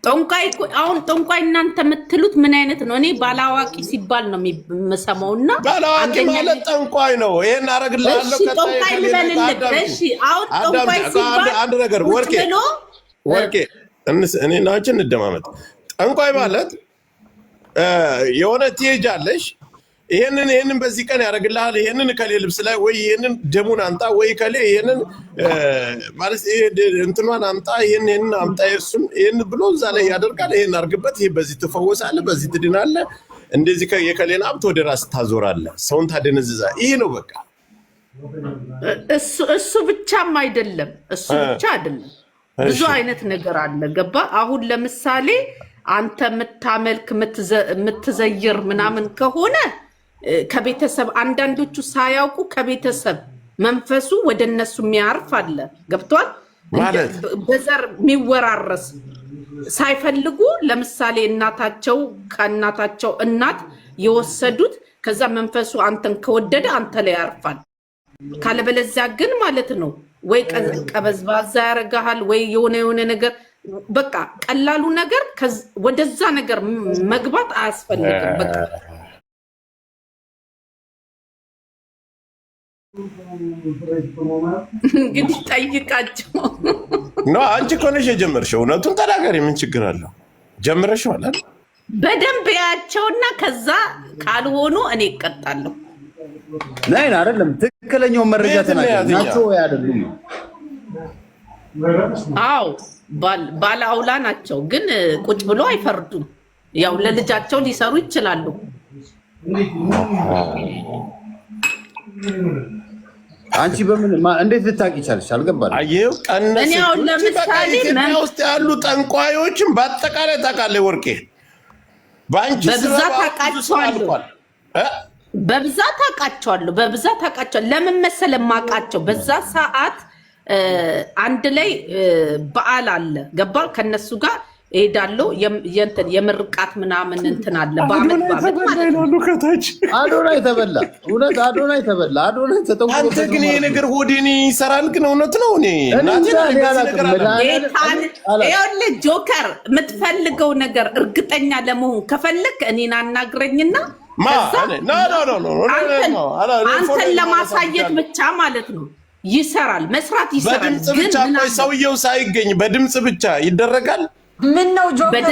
ጠንቋይ አሁን ጠንቋይ እናንተ የምትሉት ምን አይነት ነው? እኔ ባላዋቂ ሲባል ነው የምሰማውና ባላዋቂ ማለት ጠንቋይ ነው። ይሄን አረግልሃለሁ ጠንቋይ ልበልልህ። እሺ አሁን ጠንቋይ ሲባል አንድ ነገር ወርቄ እኔ እና አንቺ እንደማመጥ ጠንቋይ ማለት የሆነ ትሄጃለሽ ይሄንን በዚህ ቀን ያደርግልሃል ይሄንን ከሌ ልብስ ላይ ወይ ይሄንን ደሙን አምጣ ወይ ከሌ ይሄንን ማለት እንትኗን አምጣ ይሄንን አምጣ እሱን ይሄን ብሎ እዛ ላይ ያደርጋል። ይሄን አርግበት ይሄ በዚህ ትፈወሳለህ በዚህ ትድናለህ እንደዚህ የከሌን ሀብት ወደ ራስ ታዞራለህ ሰውን ታደነዝዛ። ይሄ ነው በቃ። እሱ ብቻም አይደለም ብዙ አይነት ነገር አለ። ገባ? አሁን ለምሳሌ አንተ የምታመልክ የምትዘይር ምናምን ከሆነ ከቤተሰብ አንዳንዶቹ ሳያውቁ ከቤተሰብ መንፈሱ ወደ እነሱ የሚያርፍ አለ። ገብቷል? በዘር የሚወራረስ ሳይፈልጉ ለምሳሌ እናታቸው ከእናታቸው እናት የወሰዱት ከዛ መንፈሱ አንተን ከወደደ አንተ ላይ ያርፋል። ካለበለዚያ ግን ማለት ነው ወይ ቀበዝባዛ ያረጋሃል ወይ የሆነ ነገር በቃ ቀላሉ ነገር ወደዛ ነገር መግባት አያስፈልግም። በቃ እንግዲህ ጠይቃቸው ነው። አንቺ እኮ ነሽ የጀመርሽው። እውነቱን ተናገሪ፣ ምን ችግር አለው? ጀምረሽዋል አይደል? በደንብ ያቸውና ከዛ ካልሆኑ እኔ እቀጣለሁ። ነይ አይደለም ትክክለኛው መረጃ ተናገራችሁ ወይ አይደሉም? አዎ ባለ አውላ ናቸው፣ ግን ቁጭ ብሎ አይፈርዱም። ያው ለልጃቸው ሊሰሩ ይችላሉ። አንቺ በምን እንዴት ልታቂ ይቻልሽ? አልገባኝ። አየው ቀነሰ ለምሳሌ ውስጥ ያሉ ጠንቋዮችን በአጠቃላይ ታውቃለህ ወርቄ? ባንቺ በብዛት አውቃቸዋለሁ። ለምን መሰለህ የማውቃቸው? በዛ ሰዓት አንድ ላይ በዓል አለ። ገባ? ከነሱ ጋር እሄዳለሁ። የምርቃት ምናምን እንትን አለ። በአመት አዶናይ ተበላ። እውነት አዶናይ ተበላ። አዶናይ ተጠንቆ አንተ ግን ይሄ ነገር ሆዴን ይሰራል። ግን እውነት ነው። እኔ ይኸውልህ ጆከር የምትፈልገው ነገር እርግጠኛ ለመሆን ከፈለክ እኔን አናግረኝና አንተን ለማሳየት ብቻ ማለት ነው። ይሰራል፣ መስራት ይሰራል። በድምጽ ብቻ ቆይ ሰውየው ሳይገኝ በድምጽ ብቻ ይደረጋል። ምን ነው ጆከር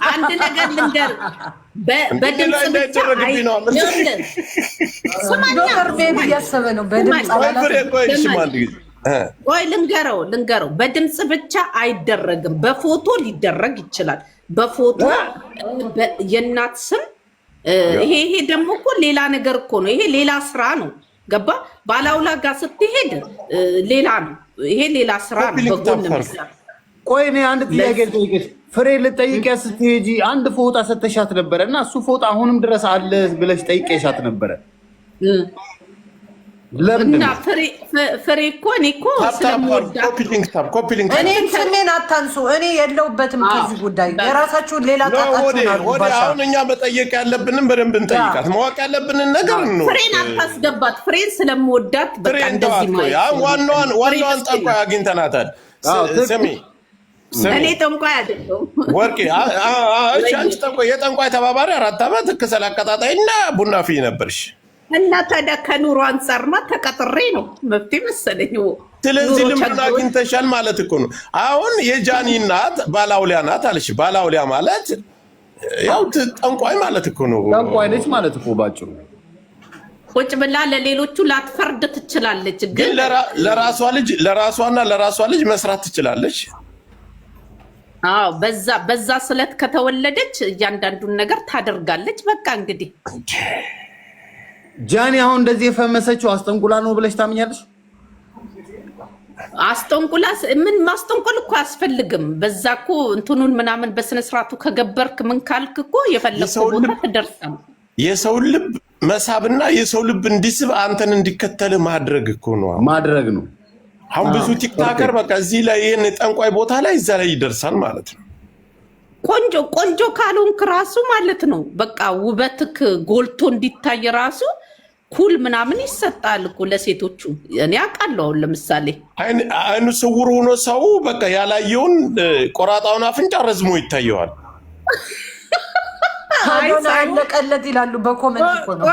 አንድ ነገር ልንገር፣ በድምጽ ብቻ ጆከር ቤት እያሰበ ነው። በድምጽ ቆይ ልንገረው፣ በድምጽ ብቻ አይደረግም። በፎቶ ሊደረግ ይችላል። በፎቶ የእናት ስም ይሄ ደግሞ እኮ ሌላ ነገር እኮ ነው። ይሄ ሌላ ስራ ነው። ገባ? ባላውላ ጋር ስትሄድ ሌላ ነው። ይሄ ሌላ ስራ ነው። በጎን ነው። ቆይ እኔ አንድ ጥያቄ ልጠይቅሽ። ፍሬ ልጠይቂያ ስትሄጂ አንድ ፎጣ ሰተሻት ነበረ እና እሱ ፎጣ አሁንም ድረስ አለ ብለሽ ጠይቄሻት ነበረ። እና ፍሬ እኮ እኔ እኮ ስለምወዳት እኔ ስሜን አታንሱ። እኔ የለውበትም ከዚህ ጉዳይ። የራሳችሁን ሌላ ጣጣችሁን አልባሻ። አሁን እኛ መጠየቅ ያለብንም በደንብ እንጠይቃት። ማወቅ ያለብንን ነገር ነው። ፍሬን አታስገባት። ፍሬን ስለምወዳት በቃ እንደዚህ ማለት ዋናዋን ጠንቋይ አግኝተናታል። ስሚ እኔ ጠንቋይ አይደለሁም ወርቄ። እሺ አንቺ ጠንቋይ የጠንቋይ ተባባሪ 4 ዓመት ከሰል አቀጣጣይ እና ቡና ፍይ ነበርሽ። እና ታዲያ ከኑሮ አንፃርማ ተቀጥሬ ነው መብቴ መሰለኝ። ስለዚህ ልምዱን አግኝተሻል ማለት እኮ ነው። አሁን የጃኒ እናት ባላውሊያ ናት አለሽ። ባላውሊያ ማለት ያው ጠንቋይ ማለት እኮ ነው። ጠንቋይ ነች ማለት እኮ ባጭሩ። ቁጭ ብላ ለሌሎቹ ላትፈርድ ትችላለች፣ ግን ለራሷና ለራሷ ልጅ መስራት ትችላለች። አዎ በዛ ስለት ከተወለደች እያንዳንዱን ነገር ታደርጋለች። በቃ እንግዲህ ጃኒ አሁን እንደዚህ የፈመሰችው አስጠንቁላ ነው ብለሽ ታምኛለሽ? አስጠንቁላ ምን ማስጠንቆል እኮ አያስፈልግም። በዛ እኮ እንትኑን ምናምን በስነ ስርዓቱ ከገበርክ ምን ካልክ እኮ የፈለከው ቦታ ትደርሳለህ። የሰው ልብ መሳብና የሰው ልብ እንዲስብ አንተን እንዲከተል ማድረግ እኮ ነው። ማድረግ ነው። አሁን ብዙ ቲክታከር በቃ እዚህ ላይ ይሄን ጠንቋይ ቦታ ላይ እዛ ላይ ይደርሳል ማለት ነው። ቆንጆ ካልሆንክ ራሱ ማለት ነው በቃ ውበትክ ጎልቶ እንዲታይ ራሱ ኩል ምናምን ይሰጣል እኮ ለሴቶቹ። እኔ አውቃለሁ። አሁን ለምሳሌ አይኑ ስውር ሆኖ ሰው በቃ ያላየውን ቆራጣውን አፍንጫ ረዝሞ ይታየዋል። አዶና አለቀለት ይላሉ በኮሜንት እኮ ነው።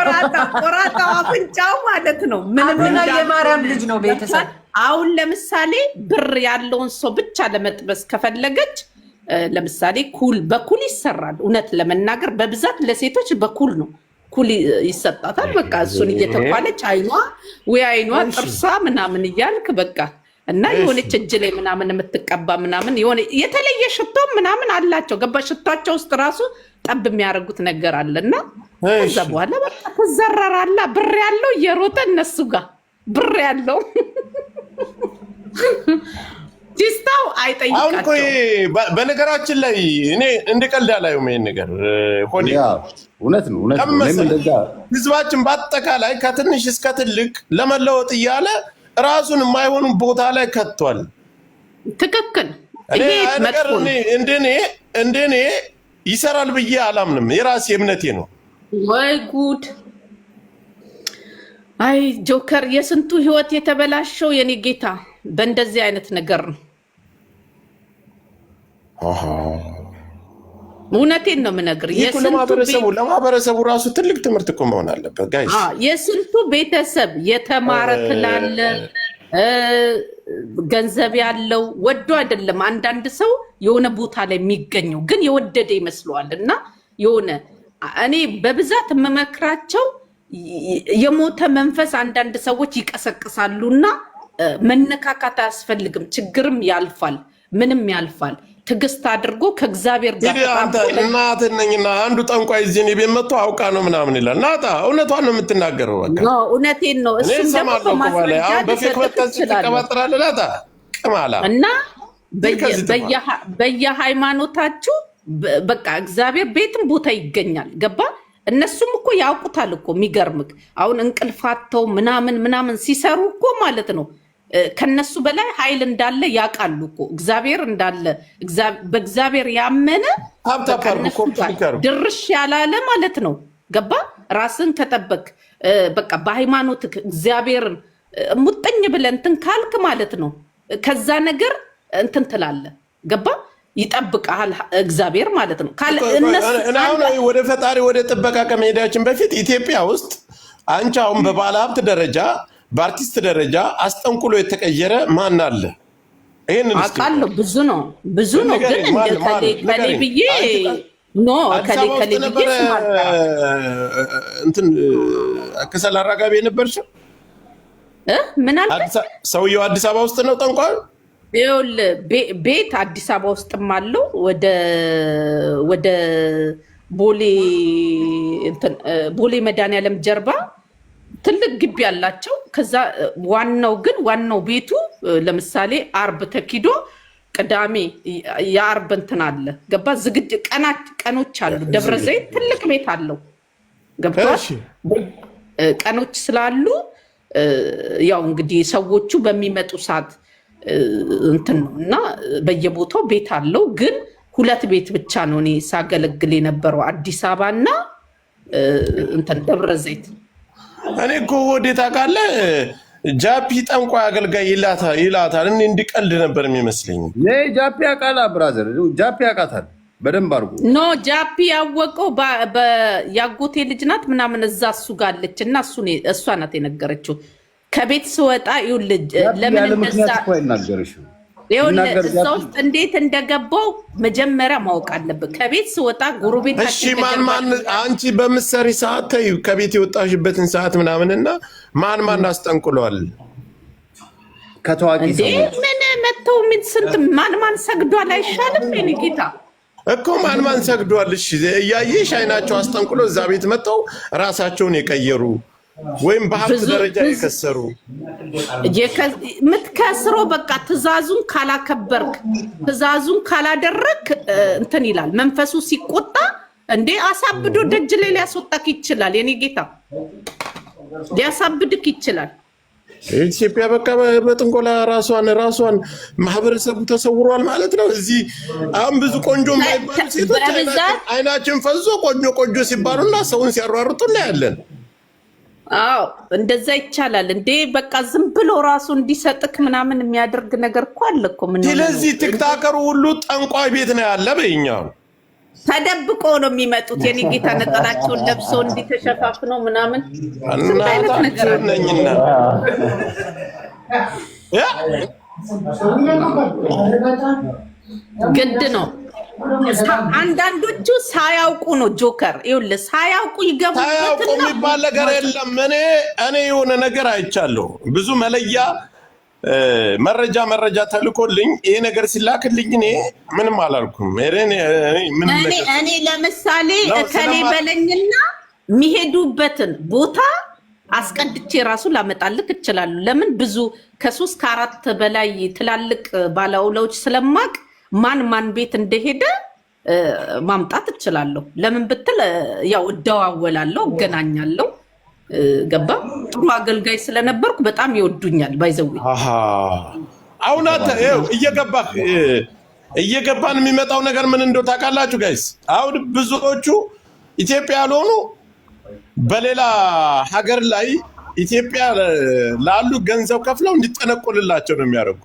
ቆራጣው አፍንጫው ማለት ነው። ምንም የማርያም ልጅ ነው ቤተሰብ። አሁን ለምሳሌ ብር ያለውን ሰው ብቻ ለመጥበስ ከፈለገች ለምሳሌ በኩል ይሰራል። እውነት ለመናገር በብዛት ለሴቶች በኩል ነው። ኩል ይሰጣታል። በቃ እሱን እየተኳለች አይኗ ጥርሷ ምናምን እያልክ በቃ እና የሆነች እጅ ላይ ምናምን የምትቀባ ምናምን የሆነ የተለየ ሽቶ ምናምን አላቸው። ገባ ሽቷቸው ውስጥ ራሱ ጠብ የሚያደርጉት ነገር አለና ከዛ በኋላ በቃ ተዘረራላ። ብር ያለው እየሮጠ እነሱ ጋር ብር ያለው ዲስታው አይጠይቃቸው። በነገራችን ላይ እኔ እንደቀልድ አላየሁም ይሄን ነገር ሆኔ እውነት ነው። ህዝባችን በአጠቃላይ ከትንሽ እስከ ትልቅ ለመለወጥ እያለ ራሱን የማይሆኑ ቦታ ላይ ከቷል። ትክክል። እንደኔ ይሰራል ብዬ አላምንም። የራሴ እምነቴ ነው። ወይ ጉድ! አይ ጆከር፣ የስንቱ ህይወት የተበላሸው የኔ ጌታ በእንደዚህ አይነት ነገር ነው። እውነቴን ነው የምነግርህ። ለማህበረሰቡ ራሱ ትልቅ ትምህርት እኮ መሆን አለበት ጋይስ። የስንቱ ቤተሰብ የተማረ ትላለ ገንዘብ ያለው ወዶ አይደለም። አንዳንድ ሰው የሆነ ቦታ ላይ የሚገኘው ግን የወደደ ይመስለዋል። እና የሆነ እኔ በብዛት የምመክራቸው የሞተ መንፈስ አንዳንድ ሰዎች ይቀሰቅሳሉና መነካካት አያስፈልግም። ችግርም ያልፋል፣ ምንም ያልፋል። ትግስት አድርጎ ከእግዚአብሔር ጋር እናትህ ነኝና አንዱ ጠንቋይ እዚህ እኔ ቤት መጥቶ አውቃ ነው ምናምን ይላል። ናታ እውነቷን ነው የምትናገረው። በቃ እውነቴን ነው። እሱም ደግሞ ማስረጃ ትቀባጥራለህ ናታ ቅማላ እና በየሃይማኖታችሁ በቃ እግዚአብሔር ቤትም ቦታ ይገኛል። ገባ? እነሱም እኮ ያውቁታል እኮ። የሚገርምክ አሁን እንቅልፋተው ምናምን ሲሰሩ እኮ ማለት ነው ከነሱ በላይ ኃይል እንዳለ ያውቃሉ እኮ። እግዚአብሔር እንዳለ በእግዚአብሔር ያመነ ድርሽ ያላለ ማለት ነው። ገባ? ራስን ከጠበቅ በቃ በሃይማኖት እግዚአብሔርን ሙጥኝ ብለህ እንትን ካልክ ማለት ነው ከዛ ነገር እንትን ትላለ። ገባ? ይጠብቃል እግዚአብሔር ማለት ነው። አሁን ወደ ፈጣሪ ወደ ጥበቃ ከመሄዳችን በፊት ኢትዮጵያ ውስጥ አንቺ አሁን በባለ ሀብት ደረጃ በአርቲስት ደረጃ አስጠንቁሎ የተቀየረ ማን አለ? ይሄንን አውቃለሁ። ብዙ ነው ግን ከሌ ብዬ ከሌ ብዬ እንትን ከሰል አራጋቢ የነበርሽው ምን አልክ? ሰውየው አዲስ አበባ ውስጥ ነው ጠንቋዩ? ይኸውልህ ቤት አዲስ አበባ ውስጥም አለው። ወደ ቦሌ መድኃኒዓለም ጀርባ ትልቅ ግቢ ያላቸው። ከዛ ዋናው ቤቱ ለምሳሌ አርብ ተኪዶ ቅዳሜ የአርብ እንትን አለ። ገባ? ዝግጅት ቀኖች አሉ። ደብረ ዘይት ትልቅ ቤት አለው። ገብቷል? ቀኖች ስላሉ ያው እንግዲህ ሰዎቹ በሚመጡ ሰዓት እንትን ነው እና በየቦታው ቤት አለው። ግን 2 ቤት ብቻ ነው እኔ ሳገለግል የነበረው አዲስ አበባ እና እንትን ደብረ ዘይት። እኔ እኮ ወዴት ታውቃለህ? ጃፒ ጠንቋይ አገልጋይ ይላታል። እኔ እንዲቀልድ ነበር የሚመስለኝ። ጃፒ ያውቃል ብራዘር፣ ጃፒ ያውቃታል በደንብ አድርጎ። ኖ ጃፒ ያወቀው ያጎቴ ልጅ ናት ምናምን እዛ እሱ ጋር አለች እና እሷ ናት የነገረችው። ከቤት ስወጣ ለምን እዛ ውስጥ እንዴት እንደገባው መጀመሪያ ማወቅ አለብህ። ከቤት ስወጣ ጎረቤት አንቺ በምትሰሪ ሰዓት ተይው፣ ከቤት የወጣሽበትን ሰዓት ምናምንና ማን አስጠንቅሏል? ከታዋቂ ሰዎች ምን መተው ስንት ማን ሰግዷል አይሻልም? የእኔ ጌታ እኮ ማን ሰግዷል? እሺ እያየሽ አይናቸው አስጠንቅሎ እዛ ቤት መጥተው ራሳቸውን የቀየሩ ወይም በሀብት ደረጃ የከሰሩ የምትከስረው በቃ ትእዛዙን ካላከበርክ ትእዛዙን ካላደረክ እንትን ይላል። መንፈሱ ሲቆጣ እንዴ አሳብዶ ደጅ ላይ ሊያስወጣክ ይችላል። የኔ ጌታ ሊያሳብድክ ይችላል። ኢትዮጵያ በቃ በጥንቆላ ራሷን ማህበረሰቡ ተሰውሯል ማለት ነው። እዚህ አሁን ብዙ ቆንጆ የማይባሉ ሴቶች አይናችን ፈዞ ቆንጆ ሲባሉና ሰውን ሲያሯሩጡ እናያለን። አዎ እንደዛ ይቻላል እንዴ? በቃ ዝም ብሎ ራሱ እንዲሰጥክ ምናምን የሚያደርግ ነገር እኮ አለ እኮ። ምን ስለዚህ ቲክታከሩ ሁሉ ጠንቋይ ቤት ነው ያለ በእኛው ተደብቆ ነው የሚመጡት። የኔ ጌታ ነጠላቸውን ለብሰው እንዲተሸፋፍነው ምናምን አይነት ነገር ነኝና ግድ ነው። አንዳንዶቹ ሳያውቁ ነው ጆከር። ይኸውልህ ሳያውቁ ይገቡበትና ሳያውቁ የሚባል ነገር የለም። እኔ የሆነ ነገር አይቻለሁ። ብዙ መለያ መረጃ ተልኮልኝ ይሄ ነገር ሲላክልኝ እኔ ምንም አላልኩም። እኔ ለምሳሌ ከኔ በለኝና የሚሄዱበትን ቦታ አስቀድቼ ራሱ ላመጣልክ እችላለሁ። ለምን ብዙ ከ3 ከ4 በላይ ትላልቅ ባለውለዎች ስለማቅ ማን ቤት እንደሄደ ማምጣት እችላለሁ። ለምን ብትል ያው እደዋወላለሁ፣ እገናኛለሁ። ገባ? ጥሩ አገልጋይ ስለነበርኩ በጣም ይወዱኛል። ባይዘው አሁን አንተ እየገባን የሚመጣው ነገር ምን እንደው ታውቃላችሁ ጋይስ? አሁን ብዙዎቹ ኢትዮጵያ ያልሆኑ በሌላ ሀገር ላይ ኢትዮጵያ ላሉ ገንዘብ ከፍለው እንዲጠነቁልላቸው ነው የሚያደርጉ።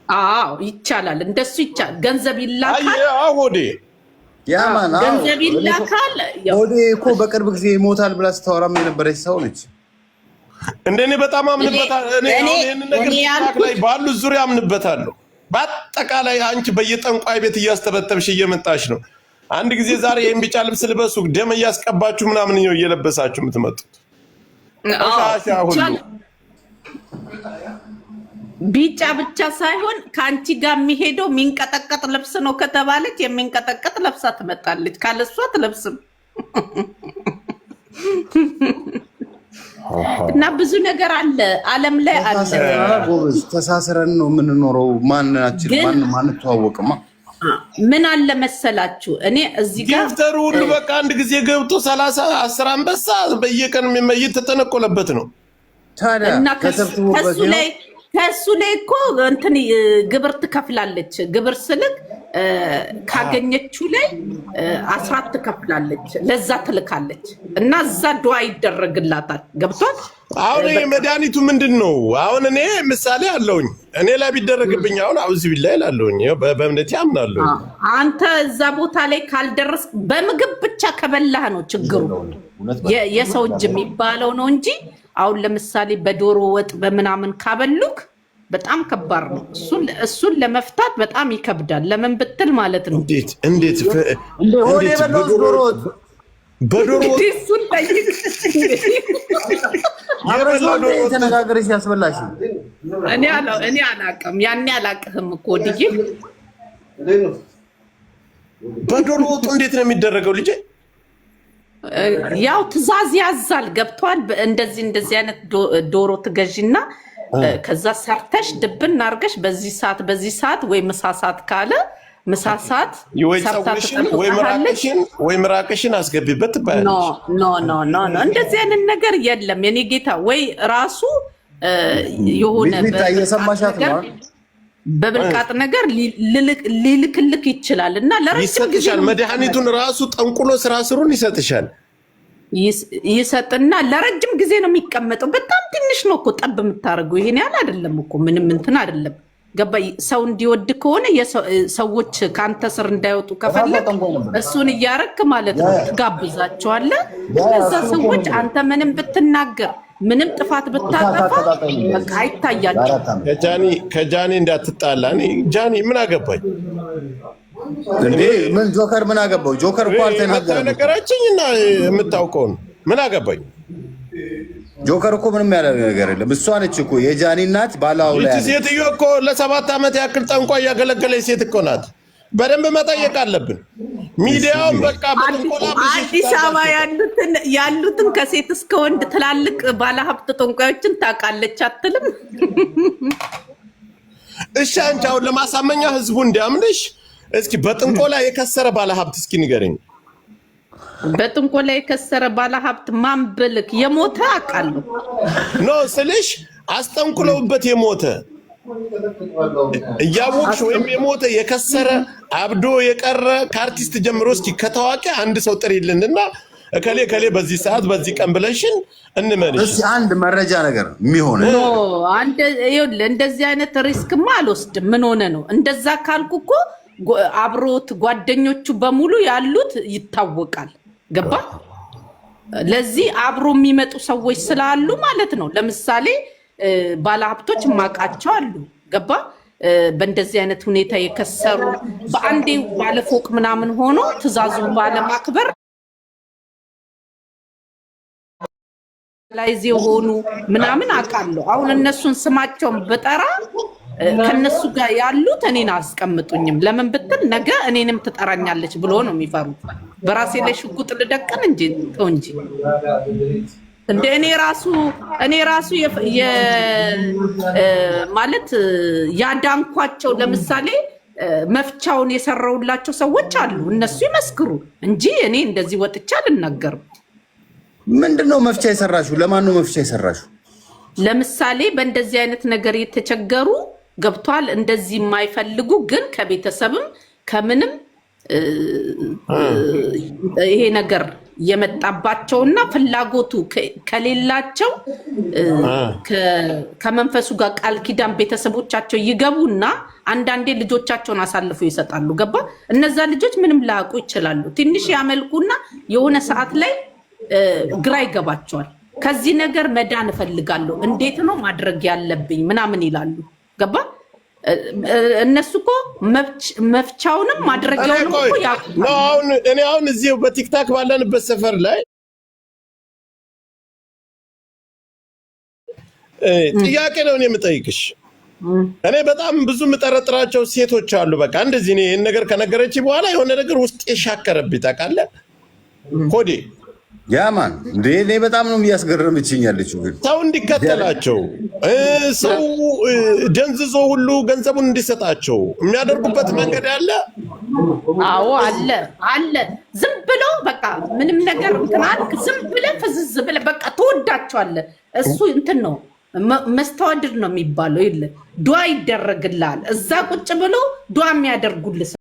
አዎ ይቻላል፣ እንደሱ ይቻላል። ገንዘብ ይላካል። ሆዴ ያማና ገንዘብ ይላካል። ሆዴ እኮ በቅርብ ጊዜ ይሞታል ብላ ስታወራም የነበረች ሰው ነች። እንደኔ በጣም አምንበታለሁ። እኔ ይሄንን ነገር ቲክታክ ላይ ባሉ ዙሪያ አምንበታለሁ። በአጠቃላይ አንቺ በየጠንቋይ ቤት እያስተበተብሽ እየመጣሽ ነው። አንድ ጊዜ ዛሬ ይሄን ቢጫ ልብስ ልበሱ ደም እያስቀባችሁ ምናምን ነው እየለበሳችሁ የምትመጡት። ሁሉ ቢጫ ብቻ ሳይሆን ከአንቺ ጋር የሚሄደው የሚንቀጠቀጥ ልብስ ነው ከተባለች የሚንቀጠቀጥ ለብሳ ትመጣለች። ካለሷ አትለብስም። እና ብዙ ነገር አለ ዓለም ላይ አለ። ተሳስረን ነው የምንኖረው። ማን ተዋወቅማ ምን አለ መሰላችሁ? እኔ እዚህ ጋር ጊፍተሩ ሁሉ በቃ አንድ ጊዜ ገብቶ 30-10 አንበሳ በየቀን ተተነቆለበት ነው። እና ከሱ ላይ እኮ እንትን ግብር ትከፍላለች። ግብር ስልክ ካገኘችው ላይ 10 ትከፍላለች። ለዛ ትልካለች እና እዛ ዱዓ ይደረግላታል። ገብቷል? አሁን መድኃኒቱ ምንድን ነው? አሁን እኔ ምሳሌ አለውኝ እኔ ላይ ቢደረግብኝ አሁን አውዚ ቢላይ ላለውኝ በእምነቴ አምናለሁ። አንተ እዛ ቦታ ላይ ካልደረስ በምግብ ብቻ ከበላህ ነው ችግሩ። የሰው እጅ የሚባለው ነው እንጂ አሁን ለምሳሌ በዶሮ ወጥ በምናምን ካበሉክ በጣም ከባድ ነው። እሱን ለመፍታት በጣም ይከብዳል። ለምን ብትል ማለት ነው እንዴት በዶሮ ወጥ እሱን ጠይቅ። ተነጋገረሽ ያስበላሽ። እኔ አላቅም፣ ያኔ አላቅህም እኮ ድዬ በዶሮ ወጡ እንዴት ነው የሚደረገው ልጄ? ያው ትእዛዝ ያዛል። ገብቷል? እንደዚህ አይነት ዶሮ ትገዢና ከዛ ሰርተሽ ድብን አድርገሽ በዚህ ሰዓት ወይ ምሳ ሰዓት ካለ ምሳ ሰዓት ወይ ምራቅሽን አስገቢበት ትባያለሽ። ኖ እንደዚህ አይነት ነገር የለም የኔ ጌታ። ወይ ራሱ የሆነ በብልቃጥ ነገር ሊልክልክ ይችላል እና ለረጅም ጊዜ መድኃኒቱን ራሱ ጠንቁሎ ስራ ስሩን ይሰጥሻል። ይሰጥና ለረጅም ጊዜ ነው የሚቀመጠው። በጣም ትንሽ ነው እኮ ጠብ የምታደርገው። ይሄን ያህል አይደለም እኮ ምንም እንትን አይደለም። ገባ? ሰው እንዲወድ ከሆነ ሰዎች ከአንተ ስር እንዳይወጡ ከፈለግ እሱን እያረክ ማለት ነው ትጋብዛቸዋለህ። እዛ ሰዎች አንተ ምንም ብትናገር ምንም ጥፋት ብታጠፋ በቃ አይታያቸው። ከጃኒ እንዳትጣላ። ጃኒ ምን አገባኝ እንዴ? ምን ጆከር ምን አገባው? ጆከር እኮ አልተናገረም። ነገራችኝና የምታውቀው ምን አገባኝ? ጆከር እኮ ምንም ያለ ነገር የለም። እሷ ነች እኮ የጃኒ እናት ባላው ላይ ያለች ሴትዮ እኮ ለ7 ዓመት ያክል ጠንቋይ ያገለገለች ሴት እኮ ናት። በደንብ መጠየቅ አለብን። ሚዲያውን በቃ አዲስ አበባ ያሉትን ከሴት እስከ ወንድ ትላልቅ ባለሀብት ጠንቋዮችን ታውቃለች አትልም? እሺ አንቺ አሁን ለማሳመኛ ህዝቡ እንዲያምንሽ እስኪ በጥንቆላ የከሰረ ባለሀብት እስኪ ንገረኝ። በጥንቆላ የከሰረ ባለሀብት ማን ብልክ? የሞተ አውቃለሁ። ኖ ስልሽ አስጠንቁለውበት የሞተ እያወቅሽ ወይም የሞተ የከሰረ አብዶ የቀረ ከአርቲስት ጀምሮ እስኪ ከታዋቂ አንድ ሰው ጥሪልንና እከሌ ከሌ በዚህ ሰዓት በዚህ ቀን ብለሽን እንመንሽ። እሺ አንድ መረጃ ነገር የሚሆን አንድ ይኸውልህ፣ እንደዚህ አይነት ሪስክማ አልወስድም። ምን ሆነ ነው እንደዛ ካልኩ እኮ አብሮት ጓደኞቹ በሙሉ ያሉት ይታወቃል። ገባ? ለዚህ አብሮ የሚመጡ ሰዎች ስላሉ ማለት ነው። ለምሳሌ ባለሀብቶች ማቃቸው አሉ። ገባ? በእንደዚህ አይነት ሁኔታ የከሰሩ በአንዴ ባለፎቅ ምናምን ሆኖ ትዕዛዙን ባለማክበር ላይ የሆኑ ምናምን አውቃለሁ። አሁን እነሱን ስማቸውን ብጠራ ከነሱ ጋር ያሉት እኔን አስቀምጡኝም። ለምን ብትል ነገ እኔንም ትጠራኛለች ብሎ ነው የሚፈሩት። በራሴ ላይ ሽጉጥ ልደቅን እንጂ ተው እንጂ እንደ እኔ ራሱ ማለት ያዳንኳቸው ለምሳሌ መፍቻውን የሰራውላቸው ሰዎች አሉ። እነሱ ይመስክሩ እንጂ እኔ እንደዚህ ወጥቼ አልናገርም። ምንድነው መፍቻ የሰራሽው? ለማን ነው መፍቻ የሰራሽው? ለምሳሌ በእንደዚህ አይነት ነገር የተቸገሩ ገብቷል። እንደዚህ የማይፈልጉ ግን ከቤተሰብም ከምንም ይሄ ነገር የመጣባቸውና ፍላጎቱ ከሌላቸው ከመንፈሱ ጋር ቃል ኪዳን ቤተሰቦቻቸው ይገቡና አንዳንዴ ልጆቻቸውን አሳልፈው ይሰጣሉ። ገባ? እነዛ ልጆች ምንም ላያውቁ ይችላሉ። ትንሽ ያመልኩና የሆነ ሰዓት ላይ ግራ ይገባቸዋል። ከዚህ ነገር መዳን እፈልጋለሁ፣ እንዴት ነው ማድረግ ያለብኝ ምናምን ይላሉ። ገባ? እነሱ እኮ መፍቻውንም ማድረጊያውንም እኮ ያውቁታል። እኔ አሁን እዚሁ በቲክታክ ባለንበት ሰፈር ላይ ጥያቄ ነው የምጠይቅሽ። እኔ በጣም ብዙ የምጠረጥራቸው ሴቶች አሉ። በቃ እንደዚህ ይህን ነገር ከነገረች በኋላ የሆነ ነገር ውስጥ የሻከረብኝ ታውቃለህ ሆዴ ያማን እኔ በጣም ነው እያስገረመችኝ ያለችው። ግን ሰው እንዲከተላቸው ሰው ደንዝዞ ሁሉ ገንዘቡን እንዲሰጣቸው የሚያደርጉበት መንገድ አለ። አዎ አለ። ዝም ብሎ በቃ ምንም ነገር እንትን አልክ፣ ዝም ብለህ ፍዝዝ ብለህ በቃ ትወዳቸዋለህ። እሱ እንትን ነው መስተዋድድ ነው የሚባለው። የለ ዱዓ ይደረግልሃል። እዛ ቁጭ ብሎ ዱዓ የሚያደርጉልህ